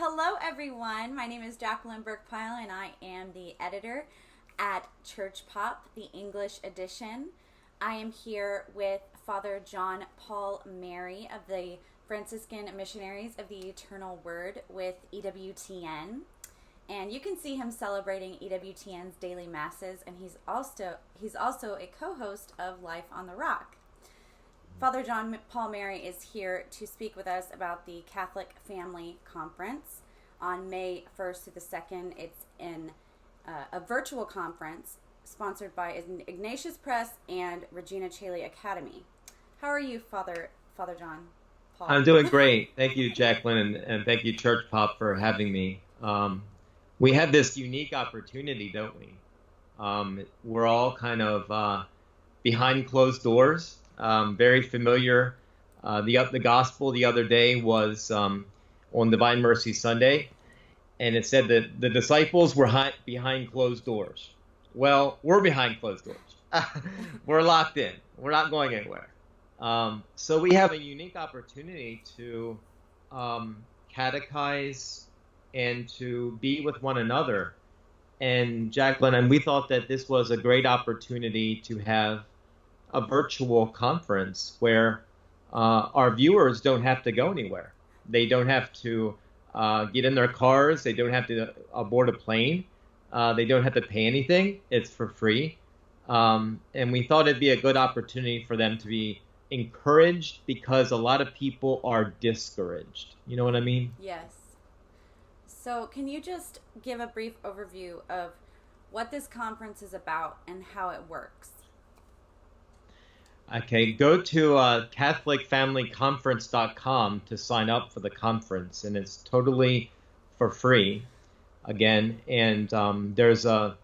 Hello, everyone. My name is Jacqueline Burke-Pyle, and I am the editor at Church Pop, the English edition. I am here with Father John Paul Mary of the Franciscan Missionaries of the Eternal Word with EWTN. And you can see him celebrating EWTN's daily masses, and he's also a co-host of Life on the Rock. Father John Paul Mary is here to speak with us about the Catholic Family Conference on May 1st through the 2nd. It's in a virtual conference sponsored by Ignatius Press and Regina Caeli Academy. How are you, Father John Paul? I'm doing great. Thank you, Jacqueline, and thank you, Church Pop, for having me. We have this unique opportunity, don't we? We're all kind of behind closed doors. Very familiar. The gospel the other day was on Divine Mercy Sunday, and it said that the disciples were behind closed doors. Well, we're behind closed doors. We're locked in. We're not going anywhere. So we have a unique opportunity to catechize and to be with one another. And Jacqueline, and we thought that this was a great opportunity to have a virtual conference where our viewers don't have to go anywhere. They don't have to get in their cars. They don't have to board a plane. They don't have to pay anything. It's for free. And we thought it'd be a good opportunity for them to be encouraged, because a lot of people are discouraged. You know what I mean? Yes. So can you just give a brief overview of what this conference is about and how it works? Okay, go to CatholicFamilyConference.com to sign up for the conference, and it's totally for free, again. And there's a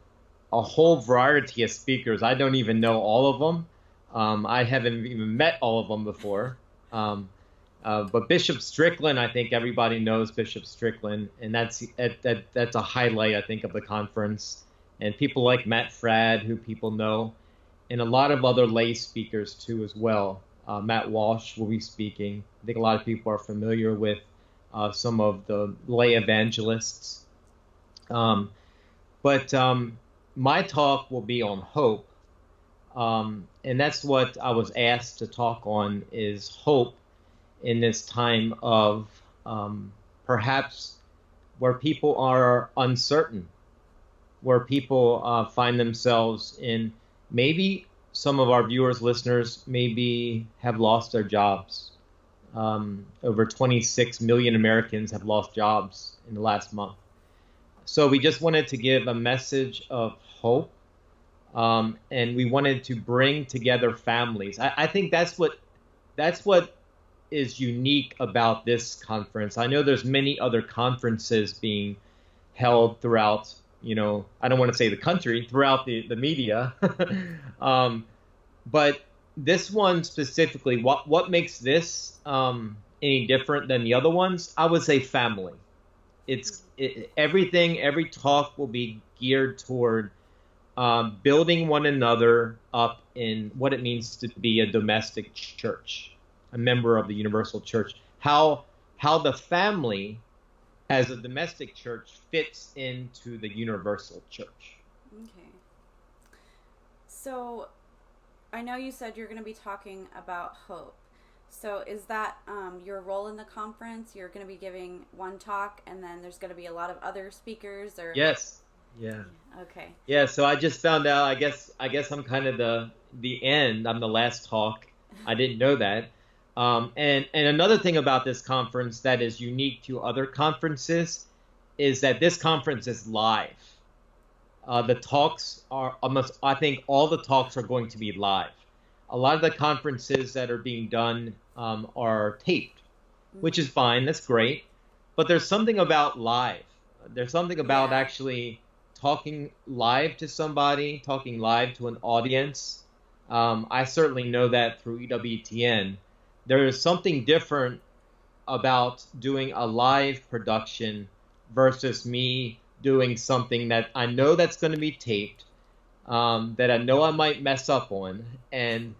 whole variety of speakers. I don't even know all of them. I haven't even met all of them before. But Bishop Strickland, I think everybody knows Bishop Strickland, and that's a highlight, I think, of the conference. And people like Matt Fradd, who people know, and a lot of other lay speakers too as well. Matt Walsh will be speaking. I think a lot of people are familiar with some of the lay evangelists. But my talk will be on hope. And that's what I was asked to talk on, is hope in this time of perhaps where people are uncertain, where people find themselves in. Maybe some of our viewers, listeners, maybe have lost their jobs. Over 26 million Americans have lost jobs in the last month. So we just wanted to give a message of hope, and we wanted to bring together families. I think that's what is unique about this conference. I know there's many other conferences being held throughout, I don't want to say the country, throughout the media. But this one specifically, what makes this any different than the other ones? I would say family. Every talk will be geared toward building one another up in what it means to be a domestic church, a member of the universal church. How the family as a domestic church fits into the universal church. Okay. So I know you said you're going to be talking about hope. So is that your role in the conference? You're going to be giving one talk, and then there's going to be a lot of other speakers, or? Yes. Yeah. Okay. Yeah. So I just found out. I guess I'm kind of the end. I'm the last talk. I didn't know that. And another thing about this conference that is unique to other conferences is that this conference is live. The talks are I think all the talks are going to be live. A lot of the conferences that are being done are taped, which is fine. That's great. But there's something about live. There's something about actually talking live to somebody, talking live to an audience. I certainly know that through EWTN. There is something different about doing a live production versus me doing something that I know that's going to be taped, that I know I might mess up on, and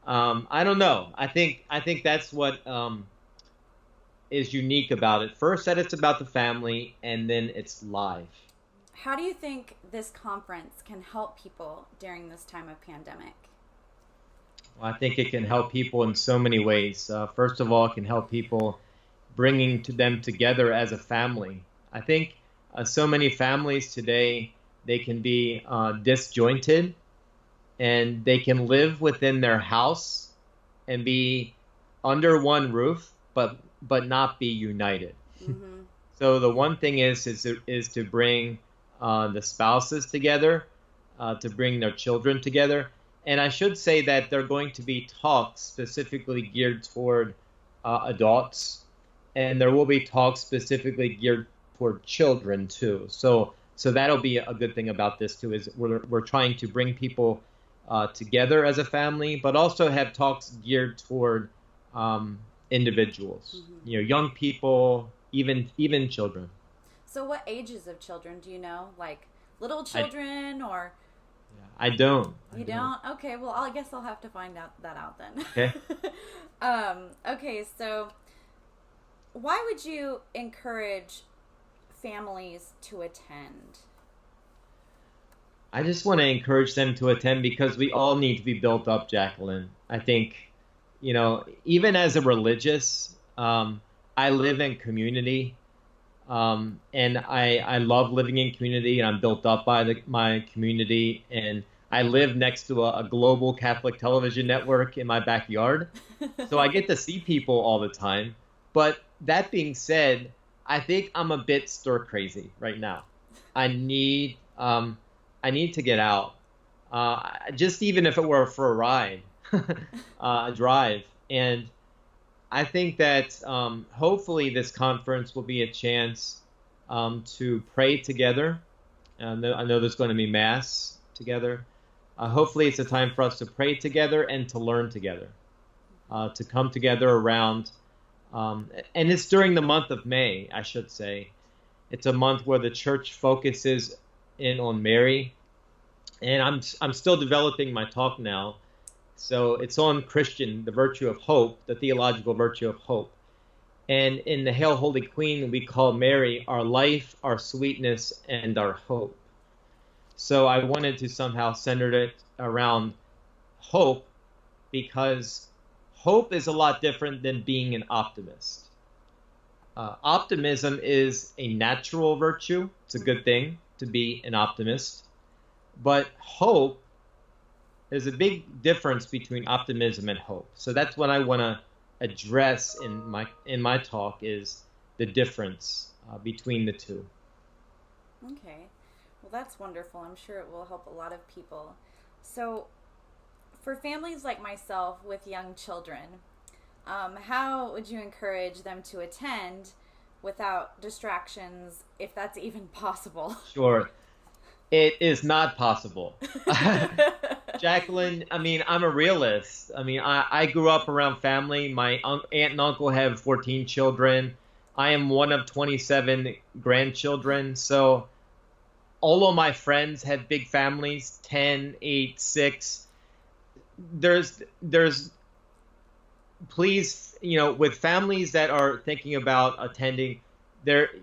I don't know. I think that's what is unique about it. First, that it's about the family, and then it's live. How do you think this conference can help people during this time of pandemic? Well, I think it can help people in so many ways. First of all, it can help people bringing them together as a family. I think so many families today, they can be disjointed, and they can live within their house and be under one roof, but not be united. Mm-hmm. So the one thing is to bring the spouses together, to bring their children together. And I should say that there are going to be talks specifically geared toward adults, and there will be talks specifically geared toward children too. So that'll be a good thing about this too, is we're trying to bring people together as a family, but also have talks geared toward individuals, mm-hmm. Young people, even children. So what ages of children do you know? Like little children or? I don't. You don't? Okay, well, I guess I'll have to find that out then. Okay. Okay, so why would you encourage families to attend? I just want to encourage them to attend because we all need to be built up, Jacqueline. I think, even as a religious, I live in community, and I love living in community, and I'm built up by my community, and I live next to a global Catholic television network in my backyard, so I get to see people all the time. But that being said, I think I'm a bit stir crazy right now. I need to get out, just even if it were for a ride, a drive. And I think that hopefully this conference will be a chance to pray together. I know there's going to be Mass together. Hopefully it's a time for us to pray together and to learn together, to come together around. And it's during the month of May, I should say. It's a month where the church focuses in on Mary. And I'm still developing my talk now. So it's on Christian, the virtue of hope, the theological virtue of hope. And in the Hail Holy Queen, we call Mary our life, our sweetness, and our hope. So I wanted to somehow center it around hope, because hope is a lot different than being an optimist. Optimism is a natural virtue. It's a good thing to be an optimist. But hope, there's a big difference between optimism and hope. So that's what I want to address in my talk, is the difference between the two. Okay. Well, that's wonderful. I'm sure it will help a lot of people. So for families like myself with young children, how would you encourage them to attend without distractions, if that's even possible? Sure. It is not possible. Jacqueline, I'm a realist. I grew up around family. My aunt and uncle have 14 children. I am one of 27 grandchildren. So all of my friends have big families, 10, 8, 6. There's please, with families that are thinking about attending,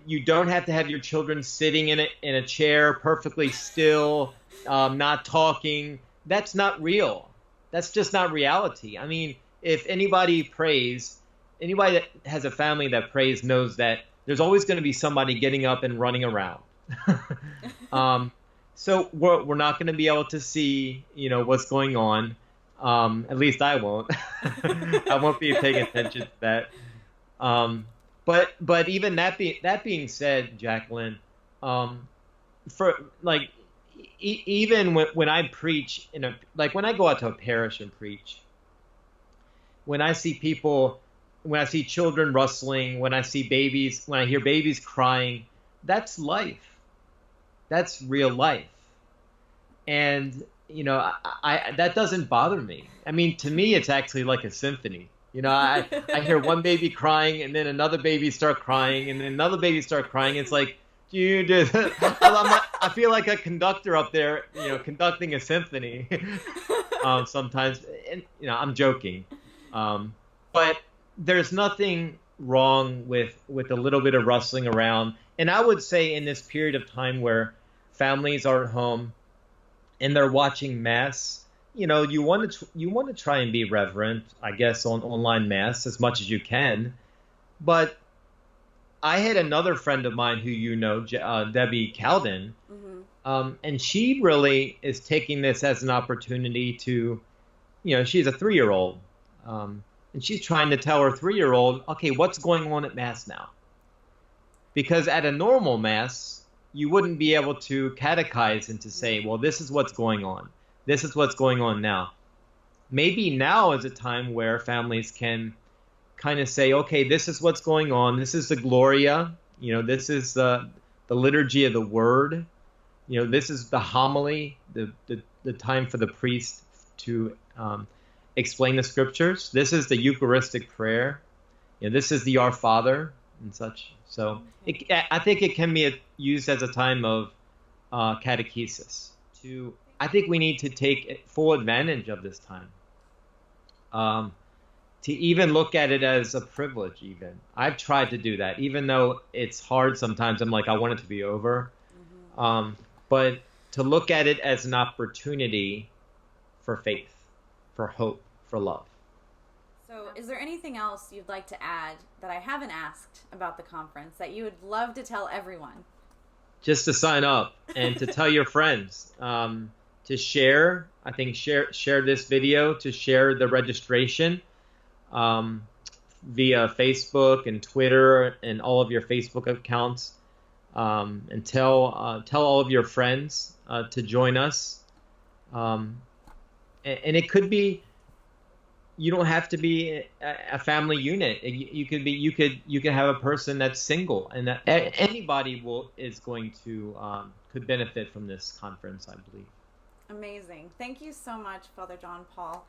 you don't have to have your children sitting in a chair perfectly still, not talking. That's not real. That's just not reality. If anybody prays, anybody that has a family that prays knows that there's always going to be somebody getting up and running around. So we're not going to be able to see, what's going on. At least I won't. I won't be paying attention to that. But even that being said, Jacqueline, even when I preach when I go out to a parish and preach, when I see children rustling, when I see babies, when I hear babies crying, that's life. That's real life. And that doesn't bother me. To me, it's actually like a symphony. I hear one baby crying, and then another baby start crying, and then another baby start crying. It's like, I feel like a conductor up there, conducting a symphony. Sometimes, and I'm joking, but there's nothing wrong with a little bit of rustling around. And I would say in this period of time where families are at home and they're watching Mass, you want to try and be reverent, I guess, on online Mass as much as you can. But I had another friend of mine who Debbie Calden, and she really is taking this as an opportunity to, she's a 3-year-old, and she's trying to tell her 3-year-old, okay, what's going on at Mass now? Because at a normal Mass, you wouldn't be able to catechize and to say, well, this is what's going on. This is what's going on now. Maybe now is a time where families can kind of say, okay, this is what's going on. This is the Gloria. This is the liturgy of the Word. This is the homily, the time for the priest to explain the Scriptures. This is the Eucharistic prayer. This is the Our Father and such. So I think it can be used as a time of catechesis. I think we need to take full advantage of this time. To even look at it as a privilege, even. I've tried to do that, even though it's hard sometimes. I'm like, I want it to be over. But to look at it as an opportunity for faith, for hope, for love. So is there anything else you'd like to add that I haven't asked about the conference that you would love to tell everyone? Just to sign up and to tell your friends, to share. I think share this video, to share the registration via Facebook and Twitter and all of your Facebook accounts, and tell all of your friends to join us. And it could be, you don't have to be a family unit. You could have a person that's single, and that anybody could benefit from this conference, I believe. Amazing. Thank you so much, Father John Paul.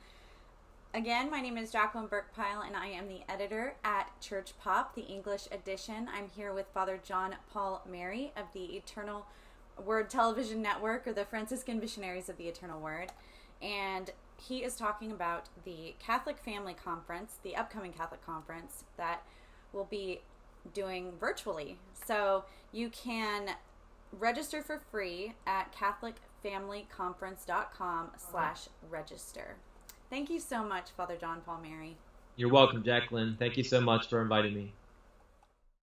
Again, my name is Jacqueline Burke-Pyle, and I am the editor at Church Pop, the English edition. I'm here with Father John Paul Mary of the Eternal Word Television Network, or the Franciscan Missionaries of the Eternal Word. And he is talking about the Catholic Family Conference, the upcoming Catholic Conference that we'll be doing virtually. So you can register for free at catholicfamilyconference.com/register. Thank you so much, Father John Paul Mary. You're welcome, Jacqueline. Thank you so much for inviting me.